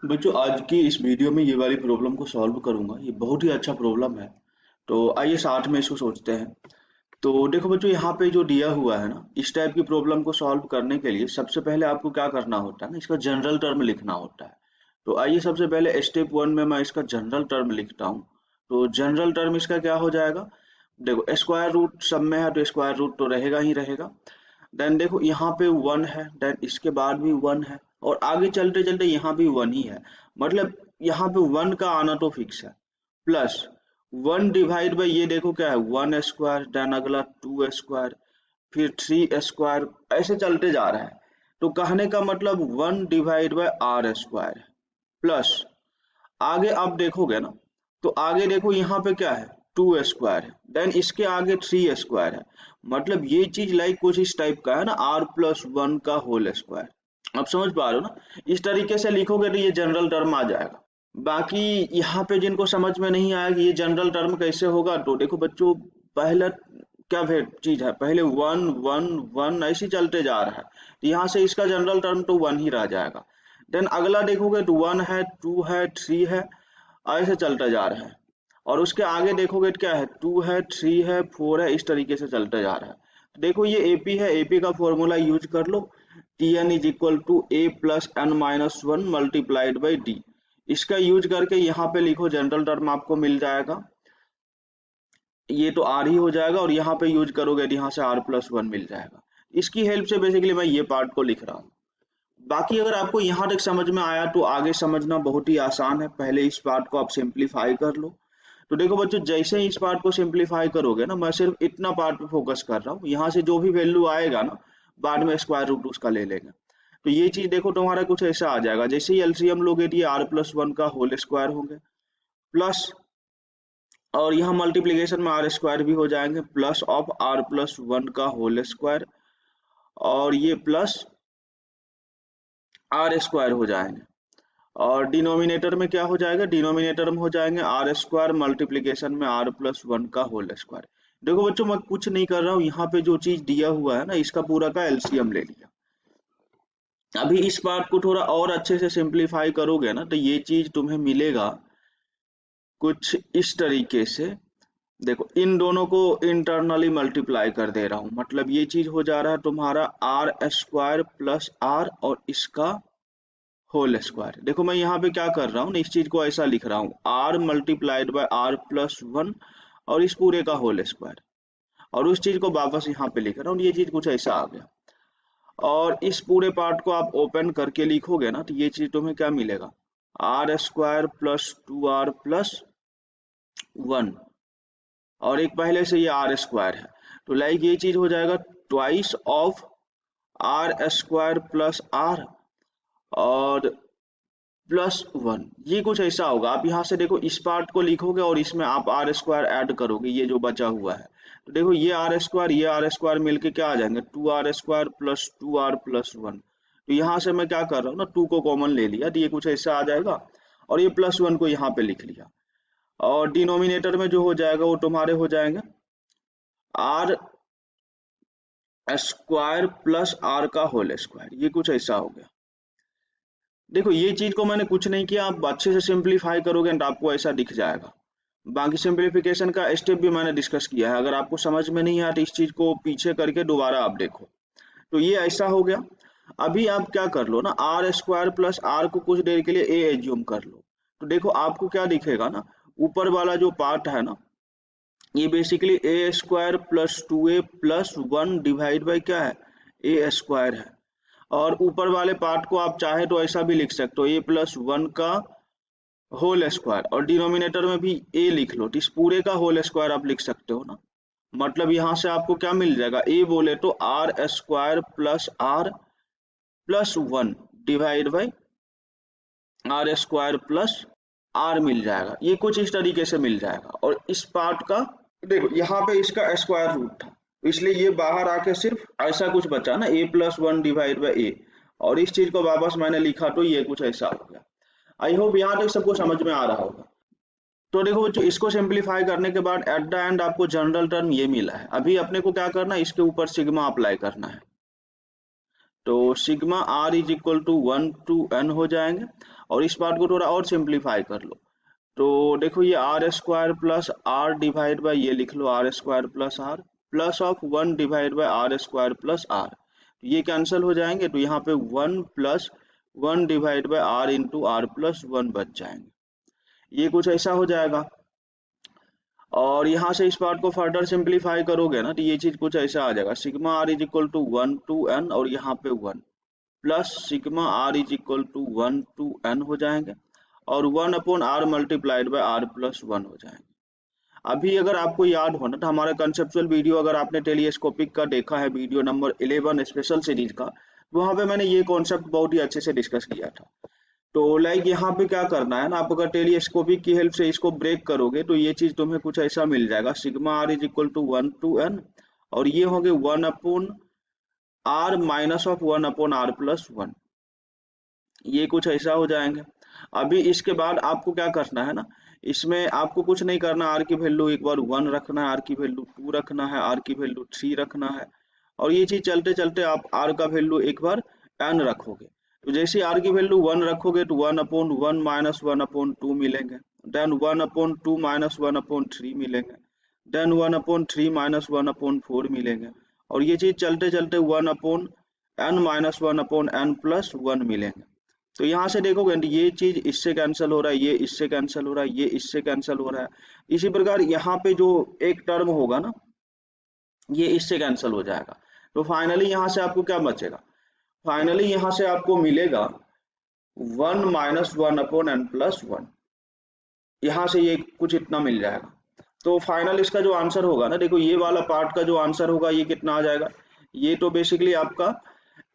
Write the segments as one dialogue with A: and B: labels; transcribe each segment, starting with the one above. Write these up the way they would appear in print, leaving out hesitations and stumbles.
A: बच्चों आज की इस वीडियो में ये वाली प्रॉब्लम को सॉल्व करूंगा। ये बहुत ही अच्छा प्रॉब्लम है। तो आइए साथ में इसको सोचते हैं। तो देखो बच्चों, यहाँ पे जो दिया हुआ है ना, इस टाइप की प्रॉब्लम को सॉल्व करने के लिए सबसे पहले आपको क्या करना होता है ना, इसका जनरल टर्म लिखना होता है। तो आइए सबसे पहले स्टेप वन में मैं इसका जनरल टर्म लिखता हूँ। तो जनरल टर्म इसका क्या हो जाएगा? देखो स्क्वायर रूट सब में है तो स्क्वायर रूट तो रहेगा ही रहेगा। देन देखो यहाँ पे वन है, देन इसके बाद भी वन है, और आगे चलते चलते यहाँ भी वन ही है। मतलब यहाँ पे वन का आना तो फिक्स है। प्लस वन डिवाइड बाई ये देखो क्या है, वन स्क्वायर, देन अगला टू स्क्वायर, फिर थ्री स्क्वायर, ऐसे चलते जा रहा है। तो कहने का मतलब one divide by R square plus, आगे आप देखोगे ना, तो आगे देखो यहाँ पे क्या है, टू स्क्वायर है, देन इसके आगे थ्री स्क्वायर है। मतलब ये चीज लाइक कुछ इस टाइप का है ना, आर प्लस वन का होल स्क्वायर। आप समझ पा रहे हो ना? इस तरीके से लिखोगे तो ये जनरल टर्म आ जाएगा। बाकी यहाँ पे जिनको समझ में नहीं आया कि ये जनरल टर्म कैसे होगा, तो देखो बच्चों, पहला क्या चीज है, पहले वन वन वन ऐसे चलते जा रहा है, तो यहाँ से इसका जनरल टर्म तो वन ही रह जाएगा। देन अगला देखोगे तो वन है, टू है, थ्री है, ऐसे चलता जा रहा है। और उसके आगे देखोगे तो क्या है, टू है, थ्री है, फोर है, इस तरीके से चलता जा रहा है। तो देखो ये एपी है, एपी का फॉर्मूला यूज कर लो। T N is equal to A plus N minus one multiplied by D. इसका यूज करके यहाँ पे लिखो, जनरल टर्म आपको मिल जाएगा। ये तो आर ही हो जाएगा, और यहाँ पे यूज करोगे तो यहाँ से आर प्लस वन मिल जाएगा। इसकी हेल्प से बेसिकली मैं ये पार्ट को लिख रहा हूँ। बाकी अगर आपको यहाँ तक समझ में आया तो आगे समझना बहुत ही आसान है। पहले इस पार्ट को आप सिंप्लीफाई कर लो। तो देखो बच्चों, जैसे ही इस पार्ट को सिंप्लीफाई करोगे ना, मैं सिर्फ इतना पार्ट पे फोकस कर रहा हूँ। यहाँ से जो भी वैल्यू आएगा ना, बाद में स्क्वायर रूट उसका ले लेंगे। तो ये चीज देखो तुम्हारा कुछ ऐसा आ जाएगा, जैसे ही एलसीएम लोगे तो ये आर प्लस वन का होल स्क्वायर होंगे, प्लस, और यहाँ मल्टीप्लीकेशन में आर स्क्वायर भी हो जाएंगे, plus of R plus one का होल स्क्वायर, और ये प्लस आर स्क्वायर हो जाएंगे। और डिनोमिनेटर में क्या हो जाएगा, डिनोमिनेटर में हो जाएंगे आर स्क्वायर मल्टीप्लीकेशन में आर प्लस वन का होल स्क्वायर। देखो बच्चों, मैं कुछ नहीं कर रहा हूँ, यहाँ पे जो चीज दिया हुआ है ना, इसका पूरा का एलसीएम ले लिया। अभी इस पार्ट को थोड़ा और अच्छे से सिंप्लीफाई करोगे ना, तो ये चीज तुम्हें मिलेगा कुछ इस तरीके से। देखो इन दोनों को इंटरनली मल्टीप्लाई कर दे रहा हूँ, मतलब ये चीज हो जा रहा है तुम्हारा आर स्क्वायर प्लस आर और इसका होल स्क्वायर। देखो मैं यहाँ पे क्या कर रहा हूँ, इस चीज को ऐसा लिख रहा हूँ, R multiplied by R plus one और इस पूरे का होल स्क्वायर, और उस चीज को वापस यहाँ पे लिख रहा हूँ। ये चीज कुछ ऐसा आ गया। और इस पूरे पार्ट को आप ओपन करके लिखोगे ना, तो ये चीज तुम्हें क्या मिलेगा, R square plus two R plus one, और एक पहले से ये आर स्क्वायर है, तो लाइक ये चीज हो जाएगा twice of R square plus R और प्लस वन। ये कुछ ऐसा होगा। आप यहाँ से देखो इस पार्ट को लिखोगे और इसमें आप आर स्क्वायर ऐड करोगे, ये जो बचा हुआ है। तो देखो ये आर स्क्वायर, ये आर स्क्वायर मिलके क्या आ जाएंगे, two R square plus two R plus one. तो यहाँ से मैं क्या कर रहा हूँ ना, टू को कॉमन ले लिया, तो ये कुछ ऐसा आ जाएगा, और ये प्लस वन को यहाँ पे लिख लिया। और डिनोमिनेटर में जो हो जाएगा वो तुम्हारे हो जाएंगे आर स्क्वायर प्लस आर का होल स्क्वायर। ये कुछ ऐसा हो गया। देखो ये चीज को मैंने कुछ नहीं किया, आप अच्छे से सिंप्लीफाई करोगे तो आपको ऐसा दिख जाएगा। बाकी सिंप्लीफिकेशन का स्टेप भी मैंने डिस्कस किया है, अगर आपको समझ में नहीं आया तो इस चीज को पीछे करके दोबारा आप देखो। तो ये ऐसा हो गया। अभी आप क्या कर लो ना, आर स्क्वायर प्लस आर को कुछ देर के लिए ए एज्यूम कर लो। तो देखो आपको क्या दिखेगा ना, ऊपर वाला जो पार्ट है ना, ये basically A square plus to A plus one divide by क्या है, ए स्क्वायर है। और ऊपर वाले पार्ट को आप चाहे तो ऐसा भी लिख सकते हो, ए प्लस वन का होल स्क्वायर, और डिनोमिनेटर में भी ए लिख लो, तो इस पूरे का होल स्क्वायर आप लिख सकते हो ना। मतलब यहाँ से आपको क्या मिल जाएगा, ए बोले तो R square plus R plus one divide by R square plus R मिल जाएगा। ये कुछ इस तरीके से मिल जाएगा। और इस पार्ट का देखो, यहाँ पे इसका स्क्वायर रूट था, इसलिए ये बाहर आके सिर्फ ऐसा कुछ बचा ना, ए प्लस वन डिवाइड बाई ए, और इस चीज को वापस मैंने लिखा तो ये कुछ ऐसा हो गया। आई होप यहाँ तक सबको समझ में आ रहा होगा। तो देखो बच्चों, इसको सिंप्लीफाई करने के बाद एट द एंड आपको जनरल टर्म ये मिला है। अभी अपने को क्या करना है, इसके ऊपर सिग्मा अप्लाई करना है। तो sigma R is equal to one to N हो जाएंगे। और इस पार्ट को थोड़ा और सिंप्लीफाई कर लो। तो देखो ये R square plus R divide by ये लिख लो R square plus R plus of 1 divide by R square plus R, ये कैंसिल हो जाएंगे तो यहाँ पे 1 plus 1 divide by R into R plus 1 बच जाएंगे, ये कुछ ऐसा हो जाएगा। और यहाँ से इस पार्ट को फर्दर सिंप्लीफाई करोगे ना तो ये चीज कुछ ऐसा आ जाएगा, sigma R is equal to 1 to N और यहाँ पे 1 plus sigma R is equal to 1 to N हो जाएंगे और 1 upon R multiplied by R plus 1 हो जाएंगे। अभी अगर आपको याद हो ना तो हमारा कंसेप्चुअल वीडियो अगर आपने टेलीस्कोपिक का देखा है, वीडियो नंबर 11 स्पेशल सीरीज का, वहां पे मैंने ये कॉन्सेप्ट बहुत ही अच्छे से डिस्कस किया था। तो लाइक यहाँ पे क्या करना है ना, आप अगर टेलीस्कोपिक की हेल्प से इसको ब्रेक करोगे तो ये चीज तुम्हें कुछ ऐसा मिल जाएगा, sigma R is equal to 1 to N और ये होंगे 1 upon R minus of 1 upon R plus 1, ये कुछ ऐसा हो जाएंगे। अभी इसके बाद आपको क्या करना है ना, इसमें आपको कुछ नहीं करना, आर की वैल्यू एक बार 1 रखना है, आर की वैल्यू 2 रखना है, आर की वैल्यू 3 रखना है और ये चीज चलते चलते आप आर का वैल्यू एक बार n रखोगे। तो जैसे आर की वैल्यू 1 रखोगे तो 1 अपॉन 1 माइनस 1 अपॉन 2 मिलेंगे, देन 1 अपॉन 2 माइनस 1 अपॉन 3 मिलेंगे, देन 1 अपॉन 3 माइनस 1 अपॉन 4 मिलेंगे और ये चीज चलते चलते 1 upon n minus 1 upon n plus 1 मिलेंगे। तो यहाँ से देखोगे ये चीज इससे कैंसिल हो रहा है, ये इससे कैंसिल हो रहा है, ये इससे कैंसिल हो रहा है, इसी प्रकार यहाँ पे जो एक टर्म होगा ना ये इससे कैंसिल हो जाएगा। तो फाइनली यहाँ से आपको क्या बचेगा, फाइनली यहाँ से आपको मिलेगा 1 माइनस 1 अपॉन n प्लस 1, यहाँ से ये कुछ इतना मिल जाएगा। तो फाइनल इसका जो आंसर होगा ना, देखो ये वाला पार्ट का जो आंसर होगा ये कितना आ जाएगा, ये तो बेसिकली आपका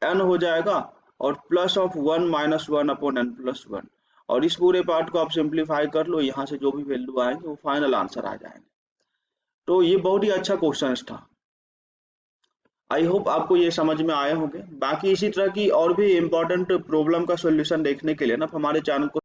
A: n हो जाएगा और plus of 1 minus 1 upon n plus 1 और इस पूरे पार्ट को आप सिंप्लीफाई कर लो, यहाँ से जो भी वैल्यू आएंगे वो फाइनल आंसर आ जाएंगे। तो ये बहुत ही अच्छा क्वेश्चन था, आई होप आपको ये समझ में आए होंगे। बाकी इसी तरह की और भी इम्पोर्टेंट प्रॉब्लम का सॉल्यूशन देखने के लिए ना हमारे चैनल को